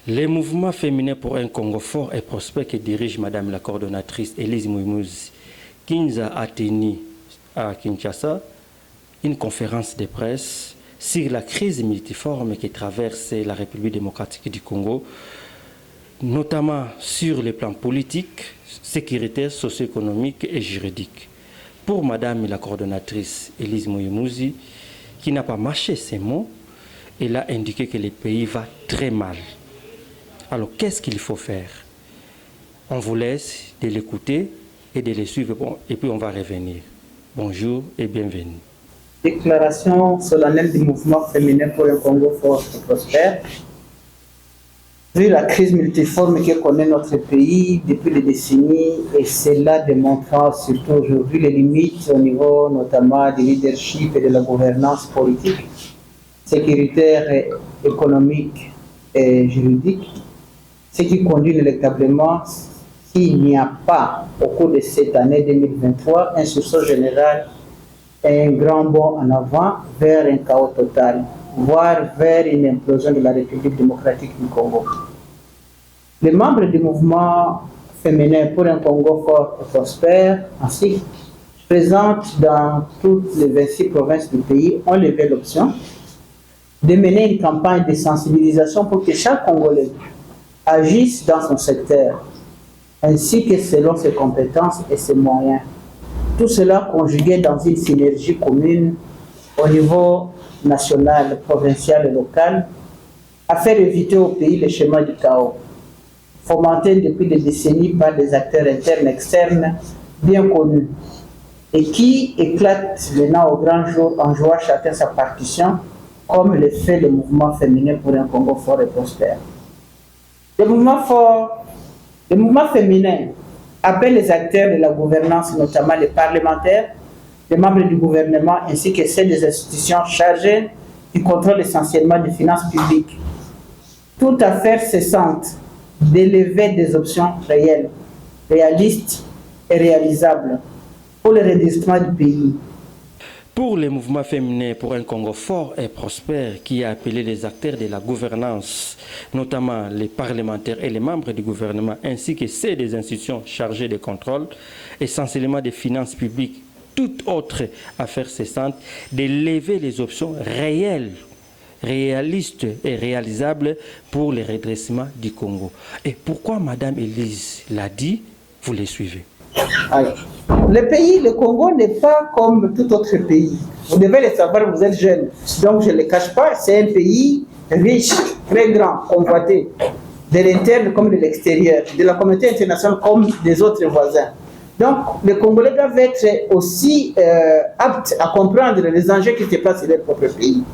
Les mouvements féminins pour un Congo fort et prospère que dirige Madame la coordonnatrice Elise Muimouzi Kinza a tenu à Kinshasa une conférence de presse sur la crise multiforme qui traverse la République démocratique du Congo, notamment sur les plans politiques, sécuritaires, socio-économiques et juridiques. Pour Madame la coordonnatrice Elise Muimouzi, qui n'a pas mâché ses mots, elle a indiqué que le pays va très mal. Alors, qu'est-ce qu'il faut faire? On vous laisse de l'écouter et de le suivre, et puis on va revenir. Bonjour et bienvenue. Déclaration solennelle du mouvement féminin pour un Congo fort et prospère. Vu la crise multiforme que connaît notre pays depuis des décennies, et cela démontrant surtout aujourd'hui les limites au niveau notamment du leadership et de la gouvernance politique, sécuritaire, économique et juridique, ce qui conduit inéluctablement, s'il n'y a pas, au cours de cette année 2023, un sursaut général et un grand bond en avant vers un chaos total, voire vers une implosion de la République démocratique du Congo. Les membres du mouvement féminin pour un Congo fort et prospère, ainsi présents dans toutes les 26 provinces du pays, ont levé l'option de mener une campagne de sensibilisation pour que chaque Congolais agissent dans son secteur, ainsi que selon ses compétences et ses moyens. Tout cela conjugué dans une synergie commune au niveau national, provincial et local, afin d'éviter au pays le chemin du chaos, fomenté depuis des décennies par des acteurs internes et externes bien connus, et qui éclatent maintenant au grand jour en jouant chacun sa partition, comme le fait le mouvement féminin pour un Congo fort et prospère. Le mouvement féminin appelle les acteurs de la gouvernance, notamment les parlementaires, les membres du gouvernement, ainsi que celles des institutions chargées du contrôle essentiellement des finances publiques, toute affaire cessante d'élever des options réelles, réalistes et réalisables pour le redressement du pays. Pour le mouvement féminin pour un Congo fort et prospère qui a appelé les acteurs de la gouvernance, notamment les parlementaires et les membres du gouvernement, ainsi que ceux des institutions chargées de contrôle, essentiellement des finances publiques, toute autre affaire cessante, de lever les options réelles, réalistes et réalisables pour le redressement du Congo. Et pourquoi Madame Elise l'a dit, vous les suivez. Alors, le Congo n'est pas comme tout autre pays. Vous devez le savoir, vous êtes jeune. Donc je ne le cache pas, c'est un pays riche, très grand, convoité, de l'interne comme de l'extérieur, de la communauté internationale comme des autres voisins. Donc les Congolais doivent être aussi aptes à comprendre les enjeux qui se passent dans leur propre pays.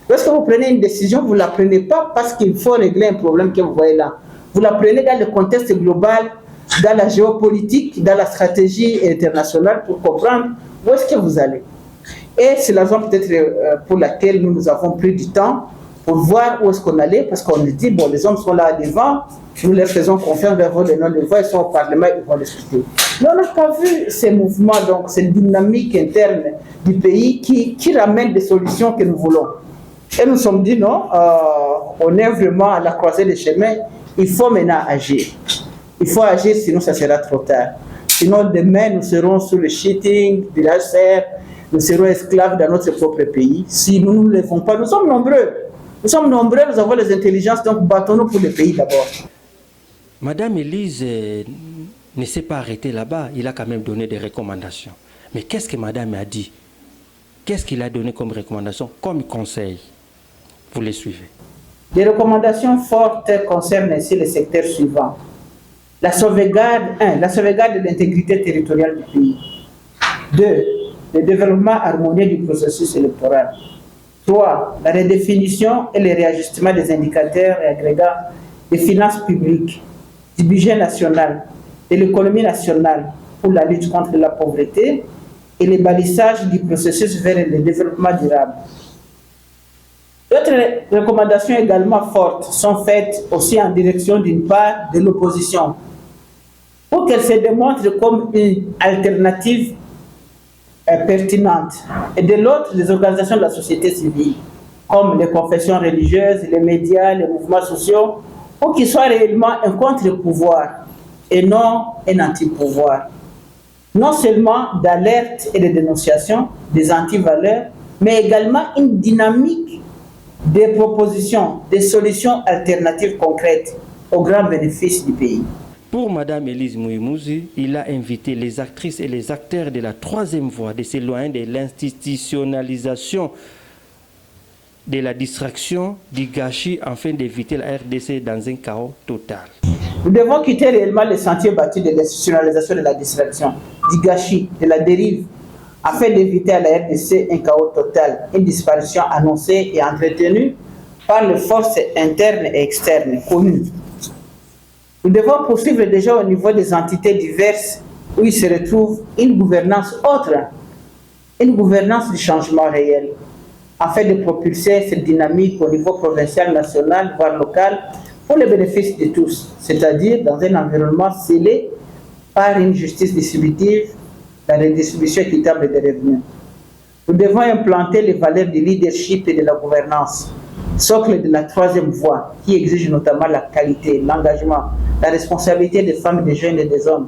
Lorsque vous prenez une décision, vous ne la prenez pas parce qu'il faut régler un problème que vous voyez là. Vous la prenez dans le contexte global, dans la géopolitique, dans la stratégie internationale pour comprendre où est-ce que vous allez. Et c'est la raison peut-être pour laquelle nous avons pris du temps pour voir où est-ce qu'on allait, parce qu'on nous dit, bon, les hommes sont là devant, nous leur faisons confiance, vers vos noms de voix, ils sont au Parlement, ils vont discuter. Mais on n'a pas vu ces mouvements, donc cette dynamique interne du pays qui ramène des solutions que nous voulons. Et nous nous sommes dit, non, on est vraiment à la croisée des chemins, il faut maintenant agir. Il faut agir, sinon ça sera trop tard. Sinon, demain, nous serons sous le cheating de l'HCR, nous serons esclaves dans notre propre pays. Si nous ne nous levons pas, nous sommes nombreux. Nous sommes nombreux, nous avons les intelligences, donc battons-nous pour le pays d'abord. Madame Elise ne s'est pas arrêtée là-bas, il a quand même donné des recommandations. Mais qu'est-ce que Madame a dit? Qu'est-ce qu'il a donné comme recommandation, comme conseil? Vous les suivez. Les recommandations fortes concernent ainsi les secteurs suivants. La sauvegarde de l'intégrité territoriale du pays. 2. Le développement harmonieux du processus électoral. 3. La redéfinition et le réajustement des indicateurs et agrégats des finances publiques, du budget national, de l'économie nationale pour la lutte contre la pauvreté et le balisage du processus vers le développement durable. D'autres recommandations également fortes sont faites aussi en direction d'une part de l'opposition, pour qu'elle se démontre comme une alternative pertinente, et de l'autre, les organisations de la société civile, comme les confessions religieuses, les médias, les mouvements sociaux, pour qu'ils soient réellement un contre-pouvoir et non un anti-pouvoir. Non seulement d'alerte et de dénonciation des anti-valeurs, mais également une dynamique des propositions, des solutions alternatives concrètes au grand bénéfice du pays. Pour Mme Elise Muimouzi, il a invité les actrices et les acteurs de la troisième voie de s'éloigner de l'institutionnalisation, de la distraction, du gâchis, afin d'éviter la RDC dans un chaos total. Nous devons quitter réellement les sentiers battus de l'institutionnalisation de la distraction, du gâchis, de la dérive, afin d'éviter à la RDC un chaos total, une disparition annoncée et entretenue par les forces internes et externes connues. Nous devons poursuivre déjà au niveau des entités diverses où il se retrouve une gouvernance autre, une gouvernance du changement réel, afin de propulser cette dynamique au niveau provincial, national, voire local, pour le bénéfice de tous, c'est-à-dire dans un environnement scellé par une justice distributive, la redistribution équitable des revenus. Nous devons implanter les valeurs du leadership et de la gouvernance, socle de la troisième voie, qui exige notamment la qualité, l'engagement, la responsabilité des femmes, des jeunes et des hommes,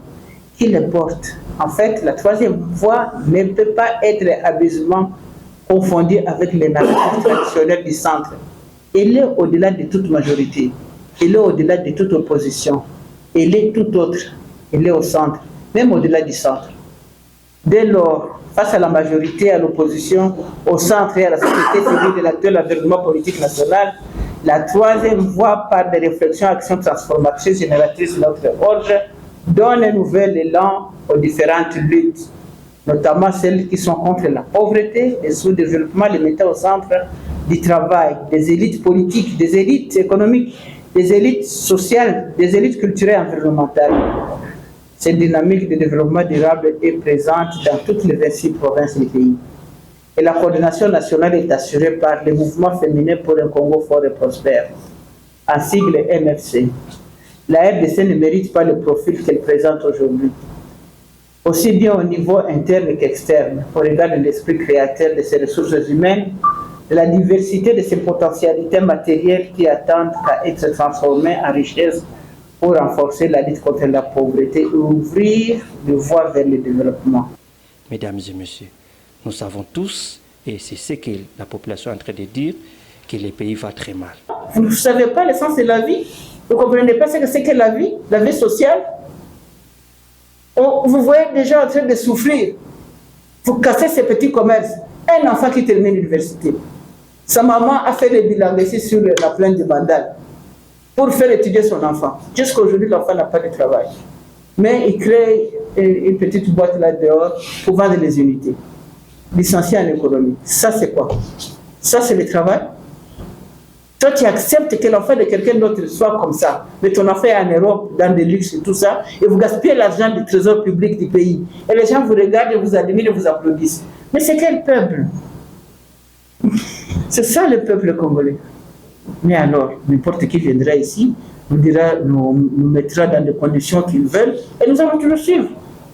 qui les portent. En fait, la troisième voie ne peut pas être abusivement confondue avec les narratifs traditionnels du centre. Elle est au-delà de toute majorité, elle est au-delà de toute opposition, elle est tout autre, elle est au centre, même au-delà du centre. Dès lors, face à la majorité, à l'opposition, au centre et à la société civile de l'actuel environnement politique national, la troisième voie, par des réflexions, actions transformatrices, génératrices de notre ordre, donne un nouvel élan aux différentes luttes, notamment celles qui sont contre la pauvreté, le sous-développement, les mettant au centre du travail, des élites politiques, des élites économiques, des élites sociales, des élites culturelles et environnementales. Cette dynamique de développement durable est présente dans toutes les 26 provinces du pays. Et la coordination nationale est assurée par le mouvement féminin pour un Congo fort et prospère, en sigle MFC. La RDC ne mérite pas le profil qu'elle présente aujourd'hui, aussi bien au niveau interne qu'externe, au regard de l'esprit créateur de ses ressources humaines, de la diversité de ses potentialités matérielles qui attendent qu'à être transformées en richesse pour renforcer la lutte contre la pauvreté et ouvrir des voies vers le développement. Mesdames et messieurs, nous savons tous, et c'est ce que la population est en train de dire, que le pays va très mal. Vous ne savez pas l'essence de la vie? Vous ne comprenez pas ce que c'est que la vie sociale? Vous voyez déjà en train de souffrir. Vous cassez ces petits commerces. Un enfant qui termine l'université, sa maman a fait le bilan ici sur la plaine de Bandal pour faire étudier son enfant. Jusqu'à aujourd'hui, l'enfant n'a pas de travail. Mais il crée une petite boîte là dehors pour vendre les unités. Licencié en économie. Ça, c'est quoi? Ça, c'est le travail. Toi, tu acceptes que l'enfant de quelqu'un d'autre soit comme ça, mais ton enfant est en Europe, dans des luxes et tout ça, et vous gaspillez l'argent du trésor public du pays. Et les gens vous regardent, et vous admirent et vous applaudissent. Mais c'est quel peuple? C'est ça le peuple congolais. Mais alors, n'importe qui viendra ici, nous mettra dans des conditions qu'ils veulent, et nous allons toujours suivre.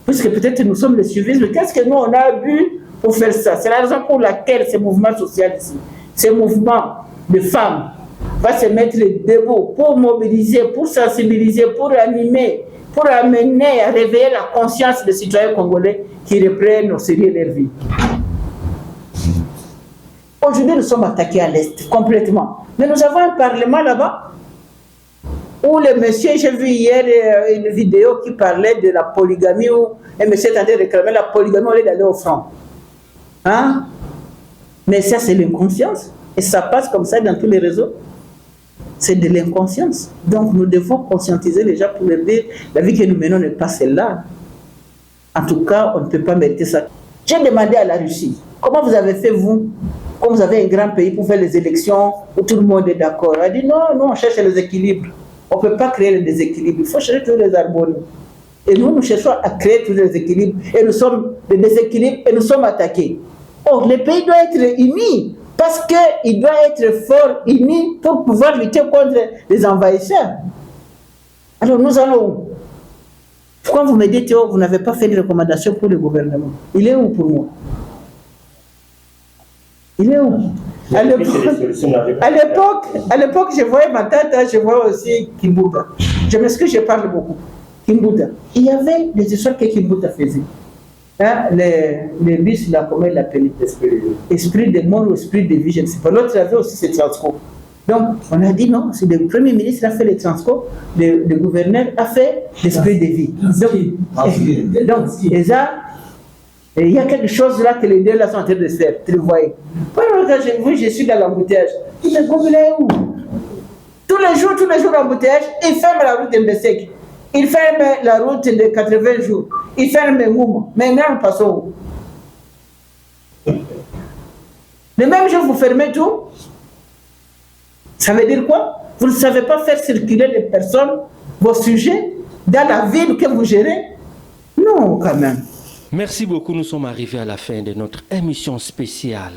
Puisque peut-être nous sommes les suivistes, mais qu'est-ce que nous on a bu pour faire ça? C'est la raison pour laquelle ce mouvement social ici, ce mouvement de femmes, va se mettre debout pour mobiliser, pour sensibiliser, pour animer, pour amener à réveiller la conscience des citoyens congolais qui reprennent au sérieux leur vie. Aujourd'hui, nous sommes attaqués à l'Est, complètement. Mais nous avons un parlement là-bas, où le monsieur, j'ai vu hier une vidéo qui parlait de la polygamie, où un monsieur est en train de réclamer la polygamie au lieu d'aller au front. Hein? Mais ça, c'est l'inconscience. Et ça passe comme ça dans tous les réseaux. C'est de l'inconscience. Donc, nous devons conscientiser les gens pour leur dire la vie que nous menons n'est pas celle-là. En tout cas, on ne peut pas mériter ça. J'ai demandé à la Russie, comment vous avez fait, vous, comme vous avez un grand pays pour faire les élections où tout le monde est d'accord. Elle a dit non, nous on cherche les équilibres. On ne peut pas créer les déséquilibres, il faut chercher tous les harmonies. Et nous cherchons à créer tous les équilibres et nous sommes des déséquilibres et nous sommes attaqués. Or, le pays doit être uni parce qu'il doit être fort, uni pour pouvoir lutter contre les envahisseurs. Alors nous allons où? Pourquoi vous me dites oh, vous n'avez pas fait de recommandation pour le gouvernement? Il est où pour moi? Il est où? À l'époque, je voyais ma tante, je voyais aussi Kimbuta. Je m'excuse, je parle beaucoup. Kimbuta. Il y avait des histoires que Kimbuta faisait. Hein, les bus, là, comment il l'appelait? Esprit de mort ou esprit de vie, je ne sais pas. L'autre avait aussi ses transcours. Donc, on a dit non, c'est le Premier ministre qui a fait les transcours, le gouverneur a fait l'esprit de vie. Donc, et ça, il y a quelque chose là que les deux là sont en train de se faire, tu le voyais. Pendant que je suis dans l'embouteillage, il me dit, là où? Tous les jours l'embouteillage, il ferme la route de Mbessek. Il ferme la route de 80 jours. Il ferme Mouma. Mais nous passons où? Le même jour, vous fermez tout. Ça veut dire quoi? Vous ne savez pas faire circuler les personnes, vos sujets, dans la ville que vous gérez? Non, quand même. Merci beaucoup. Nous sommes arrivés à la fin de notre émission spéciale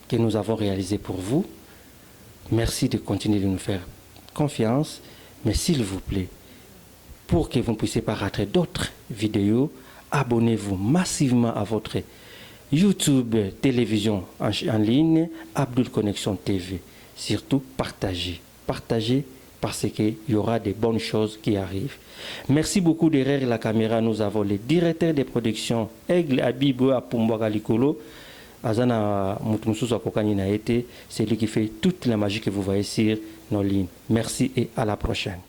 que nous avons réalisée pour vous. Merci de continuer de nous faire confiance. Mais s'il vous plaît, pour que vous ne puissiez pas rater d'autres vidéos, abonnez-vous massivement à votre YouTube télévision en ligne, Abdoul Connexion TV. Surtout, partagez. Partagez parce qu'il y aura des bonnes choses qui arrivent. Merci beaucoup. Derrière la caméra, nous avons le directeur de production, Aigle Abibou Apumbwaga Likolo. Azana Moutmoussou Akokani Naete, c'est lui qui fait toute la magie que vous voyez sur nos lignes. Merci et à la prochaine.